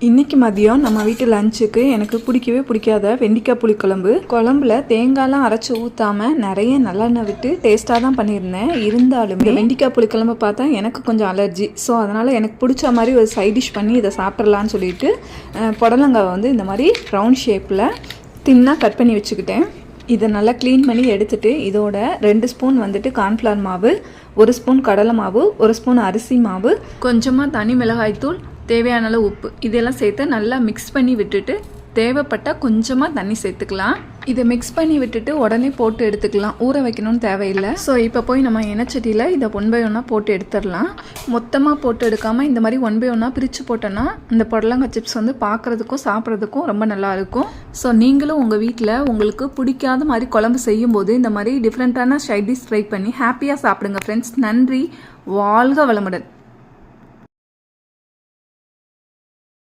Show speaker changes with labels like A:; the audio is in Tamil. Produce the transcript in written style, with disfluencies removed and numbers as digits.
A: இன்றைக்கி மதியம் நம்ம வீட்டு லஞ்சுக்கு எனக்கு பிடிக்கவே பிடிக்காத வெண்டிக்காய் புளிக்குழம்பு. குழம்புல தேங்காய்லாம் அரைச்சி ஊற்றாமல் நிறைய நல்லெண்ணெய் விட்டு டேஸ்ட்டாக தான் பண்ணியிருந்தேன். இருந்தாலுமே வெண்டிக்காய் புளிக்குழம்பு பார்த்தா எனக்கு கொஞ்சம் அலர்ஜி. ஸோ அதனால் எனக்கு பிடிச்ச மாதிரி ஒரு சைட் டிஷ் பண்ணி இதை சாப்பிட்றலான்னு சொல்லிட்டு புடலங்காய் வந்து இந்த மாதிரி ரவுண்ட் ஷேப்பில் தின்னாக கட் பண்ணி வச்சுக்கிட்டேன். இதை நல்லா க்ளீன் பண்ணி எடுத்துகிட்டு இதோட 2 ஸ்பூன் வந்துட்டு கார்ன்ஃப்ளவர் மாவு, 1 ஸ்பூன் கடலை மாவு, 1 ஸ்பூன் அரிசி மாவு, கொஞ்சமாக தனி மிளகாய்த்தூள், தேவையான அளவு உப்பு இதெல்லாம் சேர்த்து நல்லா மிக்ஸ் பண்ணி விட்டுட்டு தேவைப்பட்டால் கொஞ்சமாக தண்ணி சேர்த்துக்கலாம். இதை மிக்ஸ் பண்ணி விட்டுட்டு உடனே போட்டு எடுத்துக்கலாம். ஊற வைக்கணும்னு தேவையில்லை. ஸோ இப்போ போய் நம்ம எண்ணெய்ச்சட்டியில் இதை 1 by 1 போட்டு எடுத்துடலாம். மொத்தமாக போட்டு எடுக்காமல் இந்த மாதிரி 1 by 1 பிரித்து போட்டோன்னா இந்த புடலங்காய் சிப்ஸ் வந்து பார்க்குறதுக்கும் சாப்பிட்றதுக்கும் ரொம்ப நல்லாயிருக்கும். ஸோ நீங்களும் உங்கள் வீட்டில் உங்களுக்கு பிடிக்காத மாதிரி குழம்பு செய்யும்போது இந்த மாதிரி டிஃப்ரெண்ட்டான சைட் டிஷ் ட்ரை பண்ணி ஹாப்பியாக சாப்பிடுங்க ஃப்ரெண்ட்ஸ். நன்றி. வாழ்க வளமுடன்.